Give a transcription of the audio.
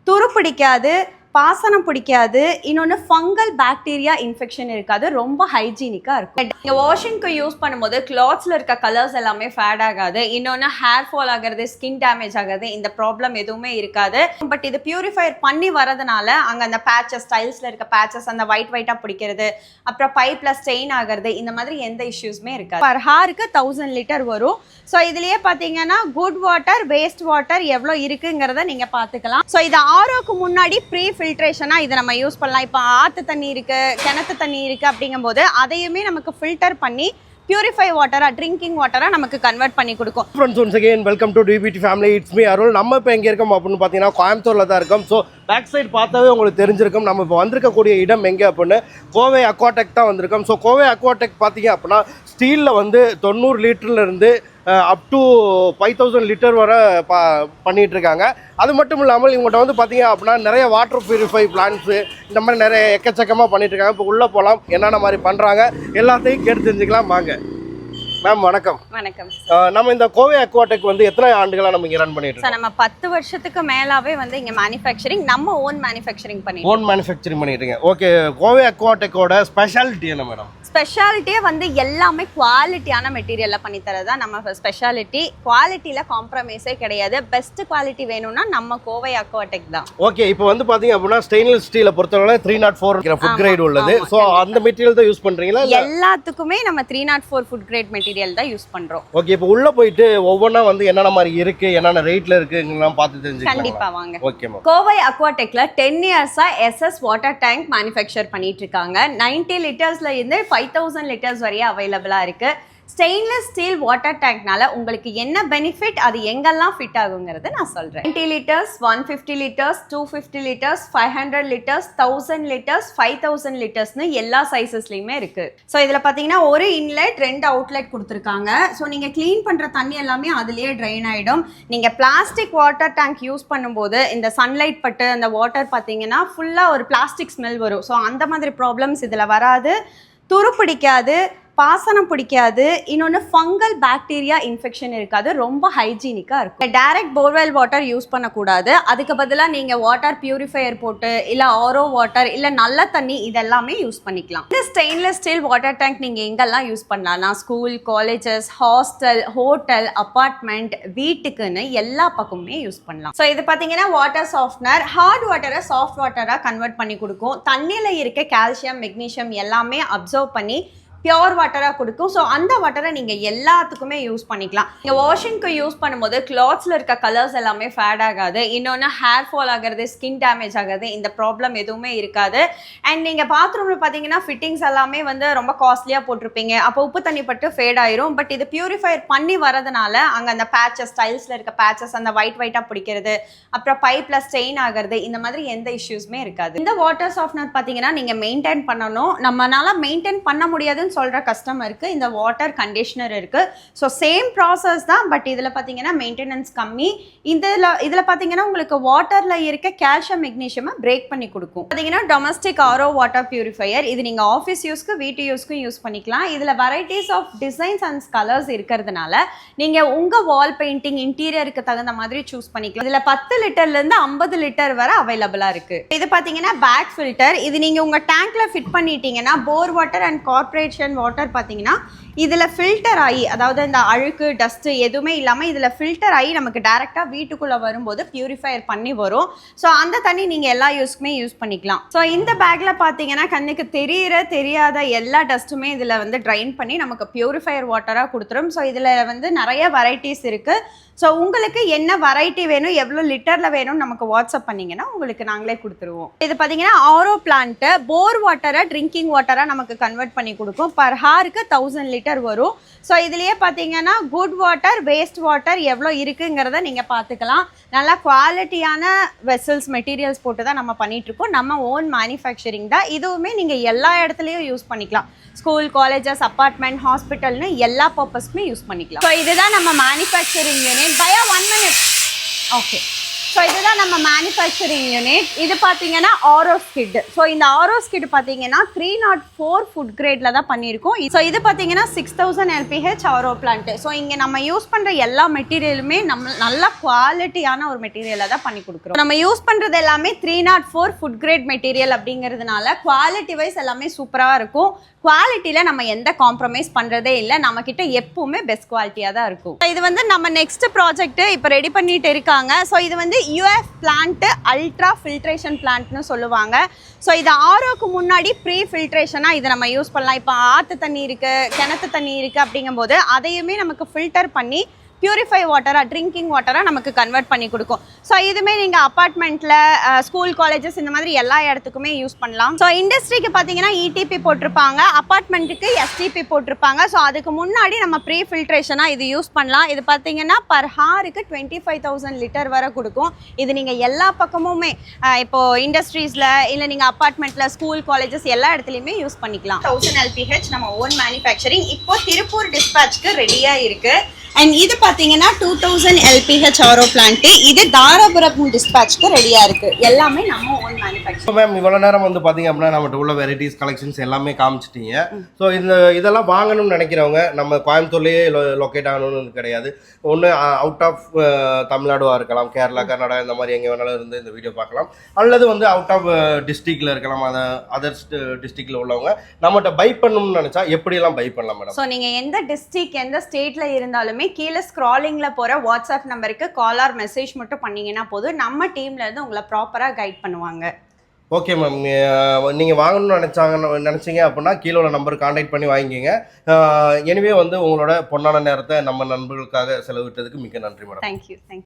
துரு பிடிக்காது, பாசனம் பிடிக்காது, இன்னொன்று ஃபங்கல் பாக்டீரியா இன்ஃபெக்ஷன் இருக்காது, ரொம்ப ஹைஜீனிக்காக இருக்கும். நீங்கள் வாஷிங்க்கு யூஸ் பண்ணும்போது கிளாத்ஸில் இருக்க கலர்ஸ் எல்லாமே ஃபேட் ஆகாது, இன்னொன்று ஹேர் ஃபால் ஆகிறது, ஸ்கின் டேமேஜ் ஆகாது, இந்த ப்ராப்ளம் எதுவுமே இருக்காது. பட் இது பியூரிஃபையர் பண்ணி வரதுனால அங்கே அந்த பேச்சஸ், ஸ்டைல்ஸில் இருக்க பேச்சஸ் அந்த ஒயிட்டாக பிடிக்கிறது, அப்புறம் பைப்பில் ஸ்டெயின் ஆகிறது, இந்த மாதிரி எந்த இஷ்யூஸுமே இருக்காது. பர் ஹாருக்கு 1000 லிட்டர் வரும். ஸோ இதுலேயே பார்த்தீங்கன்னா குட் வாட்டர், வேஸ்ட் வாட்டர் எவ்வளோ இருக்குங்கிறத நீங்கள் பார்த்துக்கலாம். ஸோ இது ஆரோக்கு முன்னாடி ப்ரீ ஃபில்ட்ரேஷனாக இதை நம்ம யூஸ் பண்ணலாம். இப்போ ஆற்று தண்ணி இருக்குது, கிணத்து தண்ணி இருக்குது அப்படிங்கும்போது அதையுமே நமக்கு ஃபில்டர் பண்ணி பியூரிஃபை வாட்டராக, ட்ரிங்கிங் வாட்டராக நமக்கு கன்வெர்ட் பண்ணி கொடுக்கும். Friends, once again welcome to DPT family. It's me Arul. நம்ம இப்போ எங்கே இருக்கோம் அப்படின்னு பார்த்தீங்கன்னா கோயம்புத்தூரில் தான் இருக்கோம். ஸோ பேக் சைடு பார்த்தாவே உங்களுக்கு தெரிஞ்சிருக்கும் நம்ம இப்போ வந்திருக்கக்கூடிய இடம் எங்கே அப்படின்னு. கோவை அக்வாடெக் தான் வந்திருக்கோம். ஸோ கோவை அக்வாடெக் பார்த்தீங்க அப்படின்னா ஸ்டீலில் வந்து 90 லிட்டர்லேருந்து அப் டு 5000 லிட்டர் வரை பண்ணிகிட்ருக்காங்க. அது மட்டும் இல்லாமல் இவங்கள்ட்ட வந்து பார்த்தீங்க அப்படின்னா நிறைய வாட்டர் பியூரிஃபை பிளான்ஸு இந்த மாதிரி நிறைய எக்கச்சக்கமாக பண்ணிகிட்ருக்காங்க. இப்போ உள்ளே போகலாம், என்னென்ன மாதிரி பண்ணுறாங்க எல்லாத்தையும் கேட்டு தெரிஞ்சுக்கலாம். வாங்க மேம். வணக்கம். வணக்கம். நம்ம இந்த கோவை அக்வாடெக் வந்து எத்தனை ஆண்டுகளாக நம்ம இங்கே ரன் பண்ணிட்டு இருக்கோம்? நம்ம 10 வருஷத்துக்கு மேலாவே வந்து இங்கே மேனுஃபேக்சரிங், நம்ம ஓன் மேனுஃபேக்சரிங் பண்ணிட்டு இருக்கேன். ஓகே, கோவை அக்வாடெக்கோட ஸ்பெஷாலிட்டி என்ன மேடம்? ஸ்பெஷாலிட்டியே வந்து எல்லாமே குவாலிட்டியான மெட்டீரியலில் பண்ணித்தரது தான் நம்ம ஸ்பெஷாலிட்டி. குவாலிட்டியில் காம்ப்ரமைஸே கிடையாது. பெஸ்ட் குவாலிட்டி வேணும்னா நம்ம கோவை அக்வாடெக் தான். ஓகே, இப்போ வந்து பார்த்தீங்க அப்படின்னா ஸ்டெயின்லெஸ் ஸ்டீலை பொறுத்தவரை 304 ஃபுட் கிரேட் உள்ளது. ஸோ அந்த மெட்டீரியல் தான் யூஸ் பண்ணுறீங்களா? எல்லாத்துக்குமே நம்ம 304 ஃபுட் கிரேட் மெட்டீரியல் தான் யூஸ் பண்ணுறோம். ஓகே, இப்போ உள்ளே போயிட்டு ஒவ்வொன்றா வந்து என்னென்ன மாதிரி இருக்குது, என்னென்ன ரேட்டில் இருக்குங்கலாம் பார்த்து தெரிஞ்சுக்கலாம். கண்டிப்பாக வாங்க. Okay ma'am. கோவை அக்வாடெக்கில் 10 இயர்ஸாக எஸ்எஸ் வாட்டர் டேங்க் மேனுஃபேக்சர் பண்ணிட்டு இருக்காங்க. 90 லிட்டர்ஸ்ல இருந்து 5000 லிட்டர்ஸ் வரைய அவைலபிளாக இருக்குது. ஸ்டெயின்லெஸ் ஸ்டீல் வாட்டர் டேங்க்னால உங்களுக்கு என்ன பெனிஃபிட், அது எங்கெல்லாம் ஃபிட் ஆகுங்கிறது நான் சொல்கிறேன். 20 litres, 150 litres, 250 litres, 500 litres, 1000 litres, 5000 லிட்டர்ஸ்னு எல்லா சைஸஸ்லையுமே இருக்குது. ஸோ இதில் பார்த்தீங்கன்னா ஒரு இன்லெட், 2 அவுட்லெட் கொடுத்துருக்காங்க. ஸோ நீங்கள் க்ளீன் பண்ணுற தண்ணி எல்லாமே அதுலேயே ட்ரைன் ஆகிடும். நீங்கள் பிளாஸ்டிக் வாட்டர் டேங்க் யூஸ் பண்ணும்போது இந்த சன்லைட் பட்டு அந்த வாட்டர் பார்த்தீங்கன்னா ஃபுல்லாக ஒரு பிளாஸ்டிக் ஸ்மெல் வரும். ஸோ அந்த மாதிரி ப்ராப்ளம்ஸ் இதில் வராது. துரு பிடிக்காது, பாசனம் பிடிக்காது, இன்னொன்று ஃபங்கல் பாக்டீரியா இன்ஃபெக்ஷன் இருக்காது, ரொம்ப ஹைஜீனிக்காக இருக்கும். டைரக்ட் போர்வெல் வாட்டர் யூஸ் பண்ணக்கூடாது. அதுக்கு பதிலாக நீங்கள் வாட்டர் பியூரிஃபையர் போட்டு இல்லை ஆரோ வாட்டர் இல்லை நல்ல தண்ணி இதெல்லாமே யூஸ் பண்ணிக்கலாம். இந்த ஸ்டெயின்லெஸ் ஸ்டீல் வாட்டர் டேங்க் நீங்கள் எங்கெல்லாம் யூஸ் பண்ணலாம்னா school, colleges, hostel, hotel, apartment, வீட்டுக்குன்னு எல்லா பக்கமுமே யூஸ் பண்ணலாம். ஸோ இது பார்த்தீங்கன்னா வாட்டர் சாஃப்ட்னர். ஹார்ட் வாட்டரை சாஃப்ட் வாட்டராக கன்வெர்ட் பண்ணி கொடுக்கும். தண்ணியில் இருக்க கால்சியம், மெக்னீஷியம் எல்லாமே அப்சர்வ் பண்ணி பியோர் வாட்டராக கொடுக்கும். ஸோ அந்த வாட்டரை நீங்கள் எல்லாத்துக்குமே யூஸ் பண்ணிக்கலாம். நீங்கள் வாஷிங்க்கு யூஸ் பண்ணும்போது கிளாத்ஸில் இருக்க கலர்ஸ் எல்லாமே ஃபேட் ஆகாது, இன்னொன்று ஹேர் ஃபால் ஆகிறது, ஸ்கின் டேமேஜ் ஆகிறது, இந்த ப்ராப்ளம் எதுவுமே இருக்காது. அண்ட் நீங்கள் பாத்ரூமில் பார்த்தீங்கன்னா ஃபிட்டிங்ஸ் எல்லாமே வந்து ரொம்ப காஸ்ட்லியாக போட்டிருப்பீங்க, அப்போ உப்பு தண்ணி பட்டு ஃபேட் ஆயிரும். பட் இது பியூரிஃபையர் பண்ணி வரதுனால அங்கே அந்த பேச்சஸ், ஸ்டைல்ஸில் இருக்க பேச்சஸ் அந்த ஒயிட்டாக பிடிக்கிறது, அப்புறம் பைப்பில் ஸ்டெயின் ஆகிறது, இந்த மாதிரி எந்த இஷ்யூஸுமே இருக்காது. இந்த வாட்டர் சாஃப்ட்னர் பார்த்தீங்கன்னா நீங்கள் மெயின்டைன் பண்ணணும். நம்மளால மெயின்டைன் பண்ண முடியாதுன்னு சொல்ற கஸ்டமருக்கு இந்த வாட்டர் கண்டிஷனர் இருக்கு. ஸோ சேம் ப்ராசஸ் தான், பட் இதில் பார்த்தீங்கன்னா மெயின்டெனன்ஸ் கம்மி. இதில் பார்த்தீங்கன்னா உங்களுக்கு வாட்டரில் இருக்க கால்சியம், மெக்னீஷியம் பிரேக் பண்ணி கொடுக்கும். பார்த்தீங்கன்னா டொமஸ்டிக் ஆரோ வாட்டர் பியூரிஃபையர். இது நீங்கள் ஆஃபீஸ் யூஸ்க்கு, வீட்டு யூஸ்க்கும் யூஸ் பண்ணிக்கலாம். இதில் varieties of designs and colours இருக்கிறதுனால நீங்கள் உங்கள் வால் பெயிண்டிங், இன்டீரியருக்கு தகுந்த மாதிரி சூஸ் பண்ணிக்கலாம். இதில் 10 லிட்டர்லேருந்து 50 லிட்டர் வரை அவைலபிளாக இருக்குது. இது பார்த்தீங்கன்னா பேக் ஃபில்டர். இது நீங்கள் உங்கள் டேங்க்ல ஃபிட் பண்ணிட்டீங்கன்னா போர் வாட்டர் அண்ட் கார்ப்பரேஷன் வாட்டர் பார்த்தீங்கன்னா இதில் ஃபில்டர் ஆகி, அதாவது இந்த அழுக்கு, டஸ்ட்டு எதுவுமே இல்லாமல் இதில் ஃபில்டர் ஆகி நமக்கு டேரெக்டாக வீட்டுக்குள்ளே வரும்போது பியூரிஃபையர் பண்ணி வரும். ஸோ அந்த தண்ணி நீங்கள் எல்லா யூஸ்க்குமே யூஸ் பண்ணிக்கலாம். ஸோ இந்த பேக்கில் பார்த்தீங்கன்னா கண்ணுக்கு தெரியாத எல்லா டஸ்ட்டுமே இதில் வந்து ட்ரைன் பண்ணி நமக்கு பியூரிஃபையர் வாட்டராக கொடுத்துரும். ஸோ இதில் வந்து நிறைய வெரைட்டிஸ் இருக்குது. ஸோ உங்களுக்கு என்ன வெரைட்டி வேணும், எவ்வளோ லிட்டரில் வேணும்னு நமக்கு வாட்ஸ்அப் பண்ணிங்கன்னா உங்களுக்கு நாங்களே கொடுத்துருவோம். இது பார்த்தீங்கன்னா ஆரோ பிளான்ட்டு போர் வாட்டரை ட்ரிங்கிங் வாட்டராக நமக்கு கன்வெர்ட் பண்ணி கொடுக்கும். பர் ஹாருக்கு 1000 லிட்டர் வரும். ஸோ இதுலேயே பார்த்தீங்கன்னா குட் வாட்டர், வேஸ்ட் வாட்டர் எவ்வளோ இருக்குங்கிறத நீங்கள் பார்த்துக்கலாம். நல்லா குவாலிட்டியான வெசல்ஸ், மெட்டீரியல்ஸ் போட்டு தான் நம்ம பண்ணிகிட்ருக்கோம். நம்ம ஓன் மேனுஃபேக்சரிங் தான். இதுவுமே நீங்கள் எல்லா இடத்துலையும் யூஸ் பண்ணிக்கலாம். ஸ்கூல், காலேஜஸ், அப்பார்ட்மெண்ட், ஹாஸ்பிட்டல்னு எல்லா பர்பஸ்க்குமே யூஸ் பண்ணிக்கலாம். ஸோ இதுதான் நம்ம மேனுஃபேக்சரிங் யூனிட். பயா 1 minute. ஓகே. ஸோ இதுதான் நம்ம மேனுஃபேக்சரிங் யூனிட். இது பார்த்தீங்கன்னா ஆரோ ஸ்கிட். ஸோ இந்த ஆரோ ஸ்கிட் பார்த்தீங்கன்னா 304 ஃபுட் கிரேட்ல தான் பண்ணியிருக்கோம். ஸோ இது பார்த்தீங்கன்னா 6000 LPH ஆரோ பிளான்ட். ஸோ இங்கே நம்ம யூஸ் பண்ணுற எல்லா மெட்டீரியலுமே நம்ம நல்ல குவாலிட்டியான ஒரு மெட்டீரியலாக தான் பண்ணி கொடுக்குறோம். நம்ம யூஸ் பண்ணுறது எல்லாமே 304 ஃபுட் கிரேட் மெட்டீரியல் அப்படிங்கிறதுனால குவாலிட்டி வைஸ் எல்லாமே சூப்பராக இருக்கும். குவாலிட்டியில் நம்ம எந்த காம்ப்ரமைஸ் பண்ணுறதே இல்லை. நம்மக்கிட்ட எப்பவுமே பெஸ்ட் குவாலிட்டியாக தான் இருக்கும். இது வந்து நம்ம நெக்ஸ்ட் ப்ராஜெக்ட் இப்போ ரெடி பண்ணிட்டு இருக்காங்க. ஸோ இது வந்து யூஎஃப் பிளான்ட் அல்ட்ரா ஃபில்ட்ரேஷன் பிளான்ட்னு சொல்லுவாங்க. ஸோ இது ஆரோக்கு முன்னாடி ப்ரீ ஃபில்ட்ரேஷனாக இதை நம்ம யூஸ் பண்ணலாம். இப்போ ஆற்று தண்ணி இருக்குது, கிணத்து தண்ணி இருக்குது அப்படிங்கும்போது அதையுமே நமக்கு ஃபில்டர் பண்ணி பியூரிஃபை வாட்டராக, ட்ரிங்கிங் வாட்டராக நமக்கு கன்வெர்ட் பண்ணி கொடுக்கும். ஸோ இதுவுமே நீங்கள் அப்பார்ட்மெண்ட்டில், ஸ்கூல், காலேஜஸ் இந்த மாதிரி எல்லா இடத்துக்குமே யூஸ் பண்ணலாம். ஸோ இண்டஸ்ட்ரிக்கு பார்த்தீங்கன்னா இடிபி போட்டிருப்பாங்க, அப்பார்ட்மெண்ட்டுக்கு எஸ்டிபி போட்டிருப்பாங்க. ஸோ அதுக்கு முன்னாடி நம்ம ப்ரீ ஃபில்ட்ரேஷனாக இது யூஸ் பண்ணலாம். இது பார்த்தீங்கன்னா பர் ஹாருக்கு 25,000 லிட்டர் வரை கொடுக்கும். இது நீங்கள் எல்லா பக்கமுமே இப்போது இண்டஸ்ட்ரீஸில் இல்லை நீங்கள் அப்பார்ட்மெண்ட்டில், ஸ்கூல், காலேஜஸ் எல்லா இடத்துலையுமே யூஸ் பண்ணிக்கலாம். 1000 LPH நம்ம ஓன் மேனுஃபேக்சரிங் இப்போ திருப்பூர் டிஸ்பேட்ச்க்கு ரெடியாக இருக்குது. அண்ட் இது பார்த்தீங்கன்னா 2000 LPH ஆரோ பிளான்ட். இது தாராபுரம் டிஸ்பேட்ச்க்கு ரெடியாக இருக்குது. எல்லாமே நம்ம ஓன் மேனுஃபேக்சர். மேம் இவ்வளோ நேரம் வந்து பார்த்தீங்க அப்படின்னா நம்மகிட்ட உள்ள வெரைட்டிஸ், கலெக்ஷன்ஸ் எல்லாமே காமிச்சிட்டீங்க. ஸோ இதெல்லாம் வாங்கணும்னு நினைக்கிறவங்க நம்ம கோயம்புத்தூர்லேயே லொக்கேட் ஆகணும்னு கிடையாது. ஒன்று அவுட் ஆஃப் தமிழ்நாடுவாக இருக்கலாம், கேரளா, கர்நாடகா இந்த மாதிரி எங்கே வேணாலும் இருந்து இந்த வீடியோ பார்க்கலாம். அல்லது வந்து அவுட் ஆஃப் டிஸ்ட்ரிக்டில் இருக்கலாம், அதர் டிஸ்ட்ரிக்டில் உள்ளவங்க நம்மகிட்ட பை பண்ணணும்னு நினச்சா எப்படியெல்லாம் பை பண்ணலாம் மேடம்? ஸோ நீங்கள் எந்த டிஸ்ட்ரிக்ட், எந்த ஸ்டேட்டில் இருந்தாலுமே கீழே ஸ்க்ராலிங்கில் போகிற வாட்ஸ்அப் நம்பருக்கு கால் ஆர் மெசேஜ் மட்டும் பண்ணிங்கன்னா போதும். நம்ம டீம்லேருந்து உங்களை ப்ராப்பராக கைட் பண்ணுவாங்க. ஓகே மேம், நீங்கள் வாங்கணும்னு நினச்சிங்க அப்படின்னா கீழே உள்ள நம்பருக்கு கான்டாக்ட் பண்ணி வாங்கிக்கிங்க. எனிவே வந்து உங்களோட பொன்னான நேரத்தை நம்ம நண்பர்களுக்காக செலவிட்டதுக்கு மிக்க நன்றி மேடம். தேங்க்யூ.